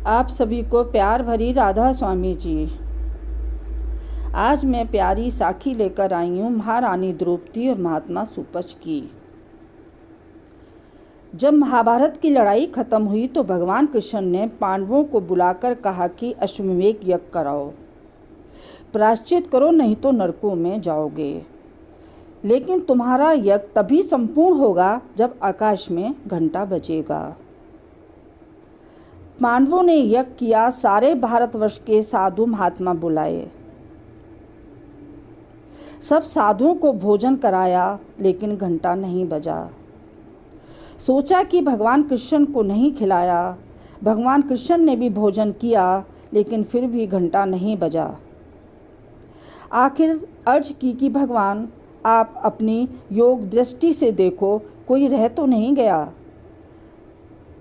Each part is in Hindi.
आप सभी को प्यार भरी राधा स्वामी जी। आज मैं प्यारी साखी लेकर आई हूँ महारानी द्रौपदी और महात्मा सुपच की। जब महाभारत की लड़ाई खत्म हुई तो भगवान कृष्ण ने पांडवों को बुलाकर कहा कि अश्वमेध यज्ञ कराओ, प्रायश्चित करो, नहीं तो नरकों में जाओगे। लेकिन तुम्हारा यज्ञ तभी संपूर्ण होगा जब आकाश में घंटा बजेगा। पांडवों ने यज्ञ किया, सारे भारतवर्ष के साधु महात्मा बुलाए, सब साधुओं को भोजन कराया, लेकिन घंटा नहीं बजा। सोचा कि भगवान कृष्ण को नहीं खिलाया। भगवान कृष्ण ने भी भोजन किया, लेकिन फिर भी घंटा नहीं बजा। आखिर अर्ज की कि भगवान आप अपनी योग दृष्टि से देखो, कोई रह तो नहीं गया।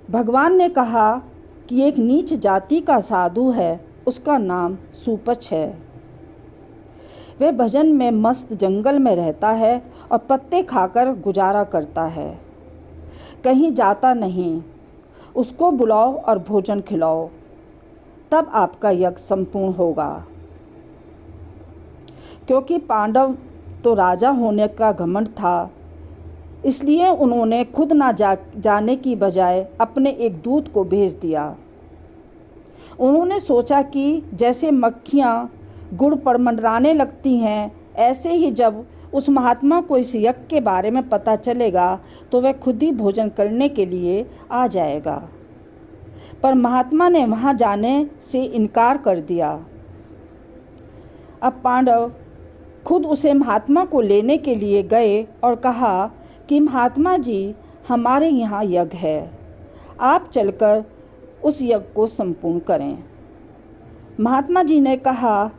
भगवान ने कहा कि एक नीच जाति का साधु है, उसका नाम सुपच है। वह भजन में मस्त जंगल में रहता है और पत्ते खाकर गुजारा करता है, कहीं जाता नहीं। उसको बुलाओ और भोजन खिलाओ, तब आपका यज्ञ संपूर्ण होगा। क्योंकि पांडव तो राजा होने का घमंड था, इसलिए उन्होंने खुद ना जाने की बजाय अपने एक दूत को भेज दिया। उन्होंने सोचा कि जैसे मक्खियाँ गुड़ पर मंडराने लगती हैं, ऐसे ही जब उस महात्मा को इस यज्ञ के बारे में पता चलेगा तो वह खुद ही भोजन करने के लिए आ जाएगा। पर महात्मा ने वहाँ जाने से इनकार कर दिया। अब पांडव खुद उसे महात्मा को लेने के लिए गए और कहा कि महात्मा जी, हमारे यहाँ यज्ञ है, आप चलकर उस यज्ञ को संपूर्ण करें। महात्मा जी ने कहा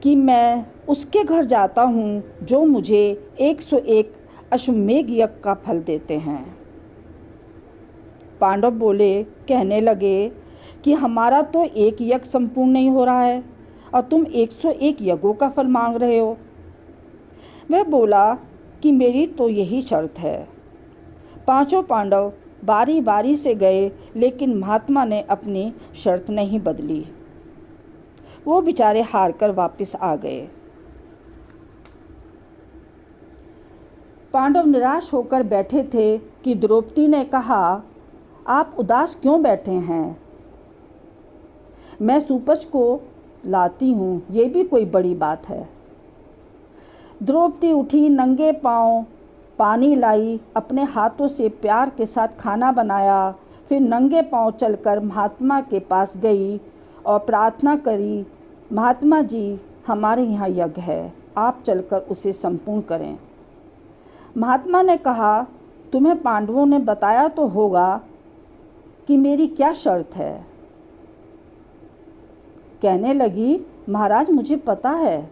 कि मैं उसके घर जाता हूँ जो मुझे 101 अश्वमेध यज्ञ का फल देते हैं। पांडव कहने लगे कि हमारा तो एक यज्ञ संपूर्ण नहीं हो रहा है और तुम 101 यज्ञों का फल मांग रहे हो। वह बोला कि मेरी तो यही शर्त है। पांचों पांडव बारी बारी से गए, लेकिन महात्मा ने अपनी शर्त नहीं बदली। वो बेचारे हार कर वापस आ गए। पांडव निराश होकर बैठे थे कि द्रौपदी ने कहा, आप उदास क्यों बैठे हैं? मैं सुपच को लाती हूँ, ये भी कोई बड़ी बात है। द्रौपदी उठी, नंगे पांव पानी लाई, अपने हाथों से प्यार के साथ खाना बनाया, फिर नंगे पांव चलकर महात्मा के पास गई और प्रार्थना करी, महात्मा जी, हमारे यहाँ यज्ञ है, आप चलकर उसे संपूर्ण करें। महात्मा ने कहा, तुम्हें पांडवों ने बताया तो होगा कि मेरी क्या शर्त है। कहने लगी, महाराज मुझे पता है।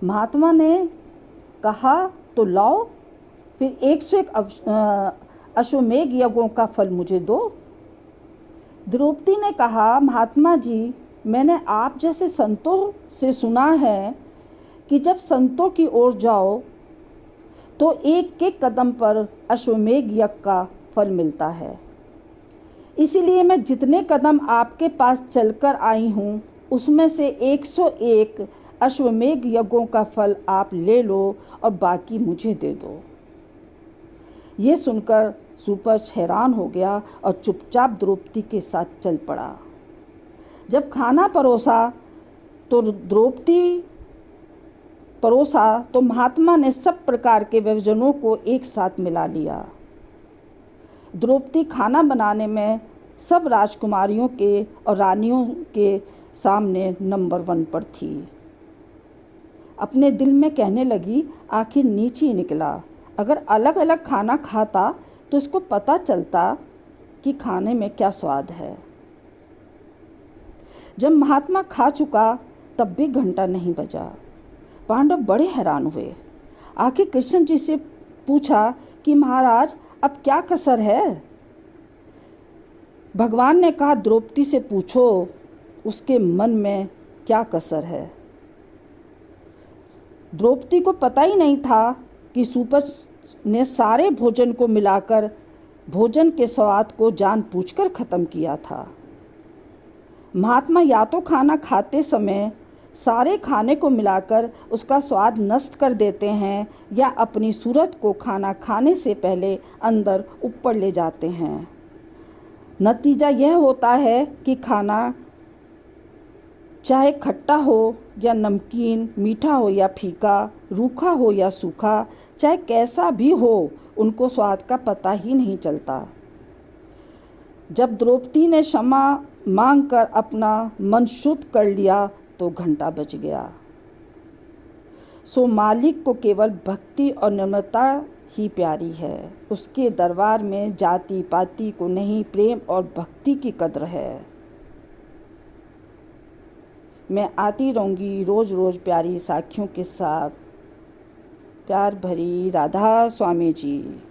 महात्मा ने कहा, तो लाओ, फिर 101 अश्वमेध यज्ञों का फल मुझे दो। द्रौपदी ने कहा, महात्मा जी, मैंने आप जैसे संतों से सुना है कि जब संतों की ओर जाओ तो एक एक कदम पर अश्वमेध यज्ञ का फल मिलता है। इसीलिए मैं जितने कदम आपके पास चलकर आई हूँ, उसमें से 101 अश्वमेध यज्ञों का फल आप ले लो और बाकी मुझे दे दो। ये सुनकर सुपच हैरान हो गया और चुपचाप द्रौपदी के साथ चल पड़ा। जब खाना परोसा तो महात्मा ने सब प्रकार के व्यंजनों को एक साथ मिला लिया। द्रौपदी खाना बनाने में सब राजकुमारियों के और रानियों के सामने नंबर 1 पर थी। अपने दिल में कहने लगी, आखिर नीच ही निकला। अगर अलग अलग खाना खाता तो इसको पता चलता कि खाने में क्या स्वाद है। जब महात्मा खा चुका तब भी घंटा नहीं बजा। पांडव बड़े हैरान हुए। आखिर कृष्ण जी से पूछा कि महाराज, अब क्या कसर है? भगवान ने कहा, द्रौपदी से पूछो उसके मन में क्या कसर है। द्रौपदी को पता ही नहीं था कि सुपच ने सारे भोजन को मिलाकर भोजन के स्वाद को जानबूझकर ख़त्म किया था। महात्मा या तो खाना खाते समय सारे खाने को मिलाकर उसका स्वाद नष्ट कर देते हैं या अपनी सूरत को खाना खाने से पहले अंदर ऊपर ले जाते हैं। नतीजा यह होता है कि खाना चाहे खट्टा हो या नमकीन, मीठा हो या फीका, रूखा हो या सूखा, चाहे कैसा भी हो, उनको स्वाद का पता ही नहीं चलता। जब द्रौपदी ने क्षमा मांगकर अपना मन शुद्ध कर लिया तो घंटा बज गया। सो मालिक को केवल भक्ति और निर्मलता ही प्यारी है। उसके दरबार में जाति पाति को नहीं, प्रेम और भक्ति की कद्र है। मैं आती रहूँगी रोज़ रोज़ प्यारी साखियों के साथ। प्यार भरी राधा स्वामी जी।